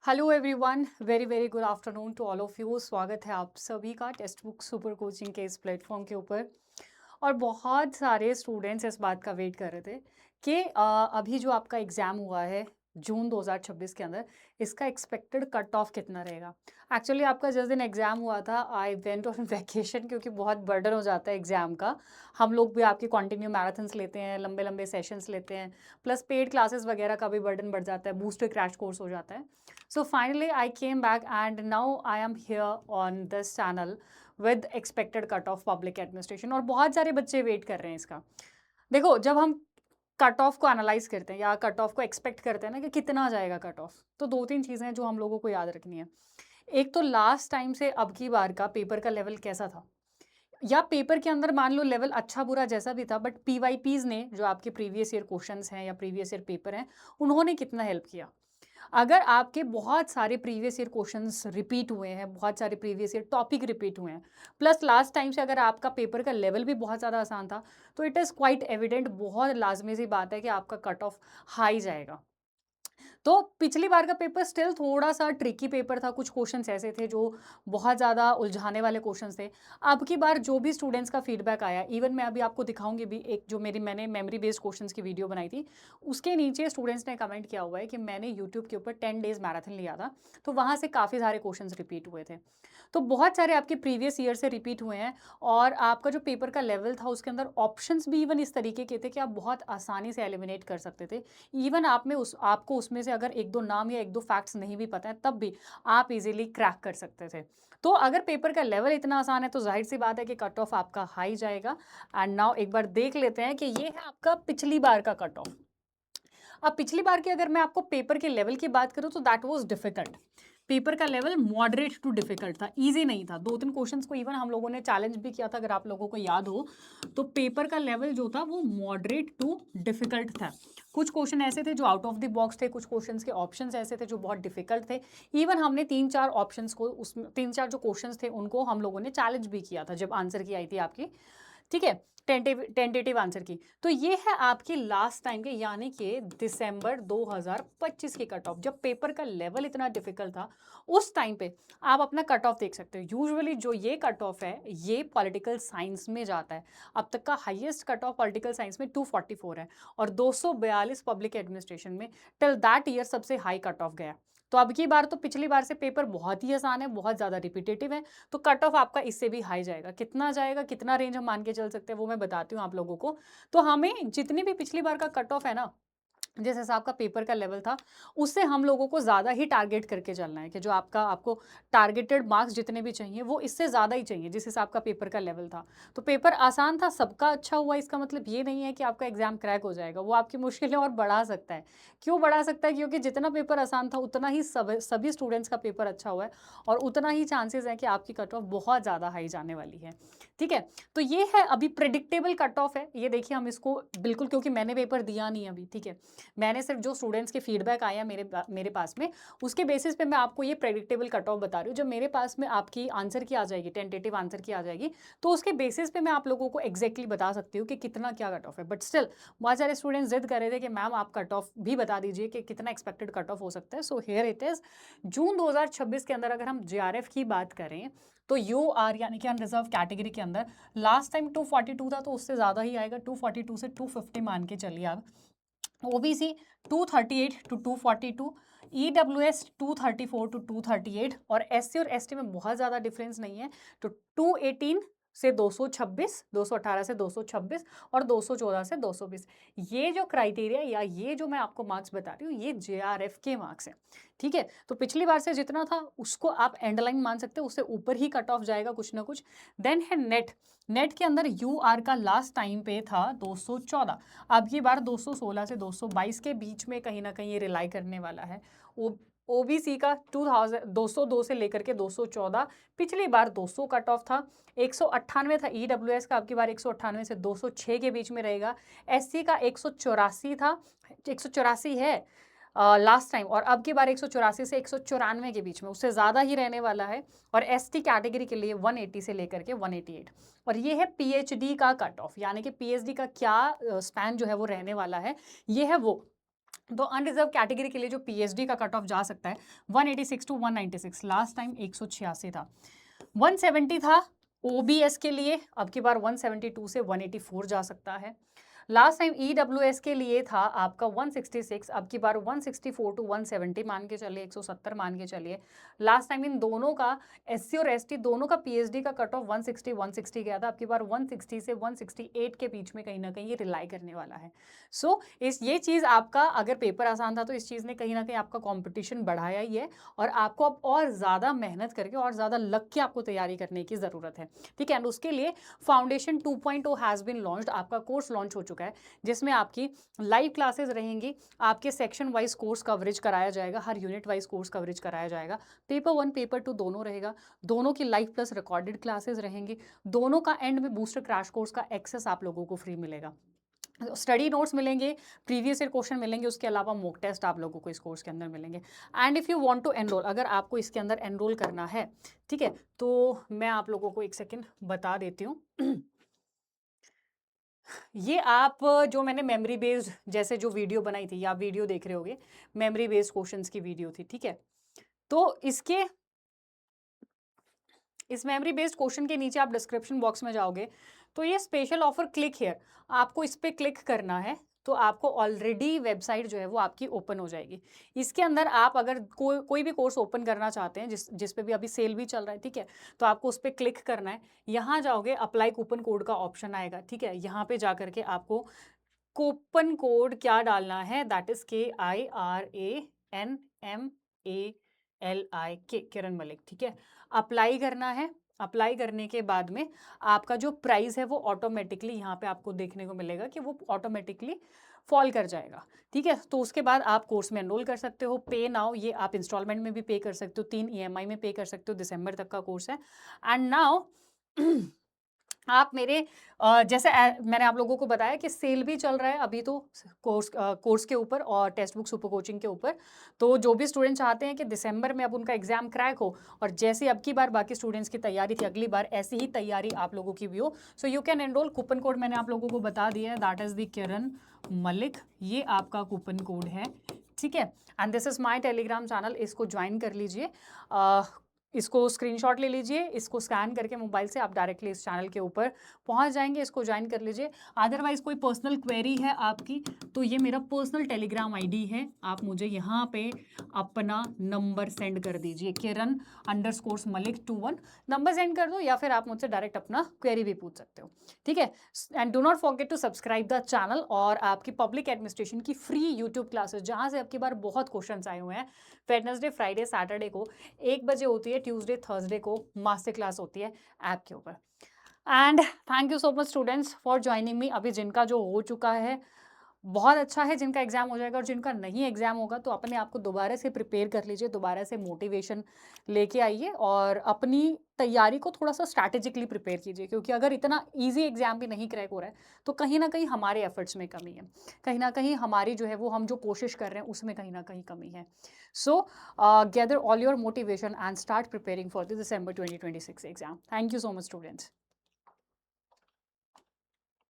Hello everyone, very very good afternoon to all of you. स्वागत है आप सभी का टेक्स्ट बुक सुपर कोचिंग के इस प्लेटफॉर्म के ऊपर। और बहुत सारे स्टूडेंट्स इस बात का वेट कर रहे थे कि अभी जो आपका एग्ज़ाम हुआ है जून 2026 के अंदर, इसका एक्सपेक्टेड कट ऑफ कितना रहेगा। एक्चुअली आपका जिस दिन एग्ज़ाम हुआ था आई वेंट ऑन वैकेशन, क्योंकि बहुत बर्डन हो जाता है एग्ज़ाम का। हम लोग भी आपके कंटिन्यू मैराथन्स लेते हैं, लंबे लंबे सेशंस लेते हैं, प्लस पेड क्लासेस वगैरह का भी बर्डन बढ़ जाता है, बूस्टर क्रैश कोर्स हो जाता है। So finally I came back and now I am here on this channel with expected cut of public administration। और बहुत सारे बच्चे वेट कर रहे हैं इसका। देखो, जब हम कट ऑफ को एनालाइज करते हैं या कट ऑफ को एक्सपेक्ट करते हैं ना कि कितना जाएगा कट ऑफ, तो दो तीन चीज़ें हैं जो हम लोगों को याद रखनी है। एक तो लास्ट टाइम से अब की बार का पेपर का लेवल कैसा था, या पेपर के अंदर मान लो लेवल अच्छा बुरा जैसा भी था, बट पीवाईपीज ने जो आपके प्रीवियस ईयर क्वेश्चंस हैं या प्रीवियस ईयर पेपर हैं, उन्होंने कितना हेल्प किया। अगर आपके बहुत सारे प्रीवियस ईयर क्वेश्चंस रिपीट हुए हैं, बहुत सारे प्रीवियस ईयर टॉपिक रिपीट हुए हैं, प्लस लास्ट टाइम से अगर आपका पेपर का लेवल भी बहुत ज़्यादा आसान था, तो इट इज़ क्वाइट एविडेंट, बहुत लाजमी सी बात है कि आपका कट ऑफ हाई जाएगा। तो पिछली बार का पेपर स्टिल थोड़ा-सा ट्रिकी पेपर था, कुछ क्वेश्चन्स ऐसे थे जो बहुत ज़्यादा उलझाने वाले क्वेश्चन्स थे। अब की बार जो भी स्टूडेंट्स का फीडबैक आया, इवन मैं अभी आपको दिखाऊँगी भी, एक जो मैंने मेमोरी बेस्ड क्वेश्चन्स की वीडियो बनाई थी, उसके नीचे स्टूडेंट्स ने कमेंट किया हुआ है कि मैंने यूट्यूब के ऊपर 10 डेज़ मैराथन लिया था, तो वहाँ से काफ़ी सारे क्वेश्चन्स रिपीट हुए थे। तो बहुत सारे आपके प्रीवियस ईयर से रिपीट हुए हैं, और आपका जो पेपर का लेवल था उसके अंदर ऑप्शंस भी इवन इस तरीके के थे कि आप बहुत आसानी से एलिमिनेट कर सकते थे। इवन आपको उसमें से अगर 1-2 नाम या 1-2 फैक्ट्स नहीं भी पता है, तब भी आप इज़िली क्रैक कर सकते थे। तो अगर पेपर का लेवल इतना आसान है, तो ज़ाहिर-सी बात है कि कट ऑफ आपका हाई जाएगा। एंड नाउ एक बार देख लेते हैं कि ये है आपका पिछली बार का कट ऑफ। अब पिछली बार की अगर मैं आपको पेपर के लेवल की बात करूँ, तो दैट वाज़ डिफ़िकल्ट। पेपर का लेवल मॉडरेट टू डिफ़िकल्ट था, ईज़ी नहीं था। 2-3 क्वेश्चंस को इवन हम लोगों ने चैलेंज भी किया था, अगर आप लोगों को याद हो। तो पेपर का लेवल जो था वो मॉडरेट टू डिफ़िकल्ट था। कुछ क्वेश्चन ऐसे थे जो आउट ऑफ द बॉक्स थे, कुछ क्वेश्चंस के ऑप्शंस ऐसे थे जो बहुत डिफ़िकल्ट थे। इवन हमने 3-4 ऑप्शंस को, उसमें 3-4 जो क्वेश्चंस थे उनको हम लोगों ने चैलेंज भी किया था जब आंसर की आई थी आपकी, ठीक है? टेंटेटिव आंसर की। तो ये है आपकी लास्ट टाइम के, यानी कि दिसंबर 2025 की कट ऑफ, जब पेपर का लेवल इतना डिफिकल्ट था। उस टाइम पे आप अपना कट ऑफ देख सकते हो। यूजुअली जो ये कट ऑफ है, ये पॉलिटिकल साइंस में जाता है। अब तक का highest cut off political science में 244 है, और 242 पब्लिक एडमिनिस्ट्रेशन में टिल दैट ईयर सबसे हाई कट ऑफ गया। तो अब की बार तो पिछली बार से पेपर बहुत ही आसान है, बहुत ज़्यादा रिपीटेटिव है, तो कट ऑफ आपका इससे भी हाई जाएगा। कितना जाएगा, कितना रेंज हम मान के चल सकते हैं, वो मैं बताती हूँ आप लोगों को। तो हमें जितनी भी पिछली बार का कट ऑफ है ना, जिस हिसाब का पेपर का लेवल था, उससे हम लोगों को ज़्यादा ही टारगेट करके चलना है कि जो आपको टारगेटेड मार्क्स जितने भी चाहिए, वो इससे ज़्यादा ही चाहिए जिस हिसाब का पेपर का लेवल था। तो पेपर आसान था, सबका अच्छा हुआ, इसका मतलब ये नहीं है कि आपका एग्ज़ाम क्रैक हो जाएगा। वो आपकी मुश्किलें और बढ़ा सकता है। क्यों बढ़ा सकता है? क्योंकि जितना पेपर आसान था, उतना ही सभी स्टूडेंट्स का पेपर अच्छा हुआ है, और उतना ही चांसेस है कि आपकी कट ऑफ बहुत ज़्यादा हाई जाने वाली है। ठीक है? तो ये है अभी प्रेडिक्टेबल कट ऑफ है। ये देखिए, हम इसको बिल्कुल, क्योंकि मैंने पेपर दिया नहीं अभी, ठीक है? मैंने सिर्फ जो स्टूडेंट्स के फीडबैक आया मेरे पास में, उसके बेसिस पे मैं आपको ये प्रेडिक्टेबल कट ऑफ बता रही हूँ। जब मेरे पास में आपकी आंसर की आ जाएगी, टेंटेटिव आंसर की आ जाएगी, तो उसके बेसिस पे मैं आप लोगों को एग्जैक्टली बता सकती हूँ कि कितना क्या कट ऑफ है। बट स्टिल बहुत सारे स्टूडेंट्स जिद कर रहे थे कि मैम आप कट ऑफ भी बता दीजिए कि कितना एक्सपेक्टेड कट ऑफ हो सकता है। So here it is. June 2026 के अंदर अगर हम जेआरएफ की बात करें, तो यू आर यानी कि अनरिजर्व कैटेगरी के अंदर लास्ट टाइम 242 था, तो उससे ज़्यादा ही आएगा। 242 से 250 मान के चलिए आप। ओबीसी 238 टू 242, ईडब्ल्यूएस 234 टू 238, और एससी और एसटी में बहुत ज़्यादा डिफरेंस नहीं है। तो 218 से 226, 218 से 226, और 214 से 220। ये जो क्राइटेरिया या ये जो मैं आपको मार्क्स बता रही हूँ, ये जेआरएफ के मार्क्स हैं। ठीक है? तो पिछली बार से जितना था उसको आप एंडलाइन मान सकते हो, उससे ऊपर ही कट ऑफ जाएगा कुछ ना कुछ। देन है नेट। नेट के अंदर यूआर का लास्ट टाइम पे था 214। अब की बार 216 से 222 के बीच में कहीं ना कहीं ये रिलाई करने वाला है। ओ ओबीसी का 202 से लेकर के 214, पिछली बार 200 कट ऑफ था। 198 था ईडब्ल्यूएस का, अब की बार 198 से 206 के बीच में रहेगा। एससी का 184 था, 184 है लास्ट टाइम, और अब की बार 184 से 194 के बीच में, उससे ज़्यादा ही रहने वाला है। और एसटी कैटेगरी के लिए 180 से लेकर के 188। और ये है पीएचडी का कट ऑफ, यानी कि पीएचडी का क्या स्पैन जो है वो रहने वाला है, ये है वो। तो अनरिजर्व कैटेगरी के लिए जो पीएचडी का कट ऑफ जा सकता है 186 टू 196, लास्ट टाइम 186 था, 170 था ओबीएस के लिए, अब की बार 172 से 184 जा सकता है। लास्ट टाइम ईडब्ल्यूएस के लिए था आपका 166, अब की बार 164 टू 170 मान के चलिए, 170 मान के चलिए। लास्ट टाइम इन दोनों का एससी और एसटी दोनों का पीएचडी का कट ऑफ 160 गया था, अब की बार 160 से 168 के बीच में कहीं ना कहीं ये रिलाई करने वाला है। सो ये चीज़ आपका, अगर पेपर आसान था तो इस चीज़ ने कहीं ना कहीं आपका कॉम्पिटिशन बढ़ाया ही है, और आपको अब और ज़्यादा मेहनत करके और ज़्यादा लग के आपको तैयारी करने की ज़रूरत है, ठीक है। एंड उसके लिए फाउंडेशन 2.0 हैज़ बीन लॉन्च्ड, आपका कोर्स लॉन्च हो चुका है, जिसमें आपकी लाइव क्लासेस रहेंगी, आपके सेक्शन वाइज कोर्स कवरेज कराया जाएगा, हर यूनिट वाइज कोर्स कवरेज कराया जाएगा, पेपर 1 पेपर 2 दोनों रहेगा, दोनों की लाइव प्लस रिकॉर्डेड क्लासेस रहेंगी, दोनों का एंड में बूस्टर क्रैश कोर्स का एक्सेस आप लोगों को फ्री मिलेगा, स्टडी नोट्स मिलेंगे, प्रीवियस ईयर क्वेश्चन मिलेंगे, उसके अलावा मॉक टेस्ट आप लोगों को इस कोर्स के अंदर मिलेंगे। And if you want to enrol, अगर आपको इसके अंदर एनरोल करना है, ठीक है, तो मैं आप लोगों को एक सेकेंड बता देती हूँ। ये आप जो मैंने मेमोरी बेस्ड जैसे जो वीडियो बनाई थी, या आप वीडियो देख रहे होगे, मेमोरी बेस्ड क्वेश्चंस की वीडियो थी, ठीक है। तो इस मेमोरी बेस्ड क्वेश्चन के नीचे आप डिस्क्रिप्शन बॉक्स में जाओगे तो ये स्पेशल ऑफर क्लिक हियर, आपको इस पर क्लिक करना है, तो आपको ऑलरेडी वेबसाइट जो है वो आपकी ओपन हो जाएगी। इसके अंदर आप अगर कोई भी कोर्स ओपन करना चाहते हैं, जिस पे भी अभी सेल भी चल रहा है, ठीक है, तो आपको उस पर क्लिक करना है, यहाँ जाओगे, अप्लाई कूपन कोड का ऑप्शन आएगा, ठीक है, यहाँ पे जा करके आपको कूपन कोड क्या डालना है, दैट इज KIRANMALIK, किरण मलिक, ठीक है, अप्लाई करना है। अप्लाई करने के बाद में आपका जो प्राइस है वो ऑटोमेटिकली यहाँ पे आपको देखने को मिलेगा कि वो ऑटोमेटिकली फॉल कर जाएगा, ठीक है। तो उसके बाद आप कोर्स में एनरोल कर सकते हो। पे नाउ, ये आप इंस्टॉलमेंट में भी पे कर सकते हो, 3 EMI में पे कर सकते हो, दिसंबर तक का कोर्स है। एंड नाउ आप मेरे जैसे मैंने आप लोगों को बताया कि सेल भी चल रहा है अभी तो कोर्स के ऊपर और टेक्स्ट बुक सुपर कोचिंग के ऊपर। तो जो भी स्टूडेंट चाहते हैं कि दिसंबर में अब उनका एग्जाम क्रैक हो, और जैसे अब की बार बाकी स्टूडेंट्स की तैयारी थी, अगली बार ऐसी ही तैयारी आप लोगों की भी हो, so you can enrol. Coupon code मैंने आप लोगों को बता दिया है, दैट इज द किरण मलिक, ये आपका कूपन कोड है, ठीक है। And this is my Telegram channel, इसको ज्वाइन कर लीजिए, इसको स्क्रीनशॉट ले लीजिए, इसको स्कैन करके मोबाइल से आप डायरेक्टली इस चैनल के ऊपर पहुंच जाएंगे, इसको ज्वाइन कर लीजिए। अदरवाइज कोई पर्सनल क्वेरी है आपकी, तो ये मेरा पर्सनल टेलीग्राम आईडी है, आप मुझे यहाँ पे अपना नंबर सेंड कर दीजिए, kiran_malik21 नंबर सेंड कर दो, या फिर आप मुझसे डायरेक्ट अपना क्वेरी भी पूछ सकते हो, ठीक है। And do not forget to subscribe the channel, और आपकी पब्लिक एडमिनिस्ट्रेशन की फ्री यूट्यूब क्लासेस, जहाँ से आपकी बार बहुत क्वेश्चन आए हुए हैं, वेडनेसडे, फ्राइडे, सैटरडे को 1 बजे होती है, ट्यूसडे थर्सडे को मास्टर क्लास होती है ऐप के ऊपर। And thank you so much students for joining me. अभी जिनका जो हो चुका है बहुत अच्छा है, जिनका एग्जाम हो जाएगा, और जिनका नहीं एग्जाम होगा तो अपने आप को दोबारा से प्रिपेयर कर लीजिए, दोबारा से मोटिवेशन लेके आइए, और अपनी तैयारी को थोड़ा सा स्ट्रैटेजिकली प्रिपेयर कीजिए, क्योंकि अगर इतना इजी एग्जाम भी नहीं क्रैक हो रहा है तो कहीं ना कहीं हमारे एफर्ट्स में कमी है, कहीं ना कहीं हमारी जो है वो हम जो कोशिश कर रहे हैं उसमें कहीं ना कहीं कमी है। So gather all your motivation and start preparing for the December 2026 exam. Thank you so much students.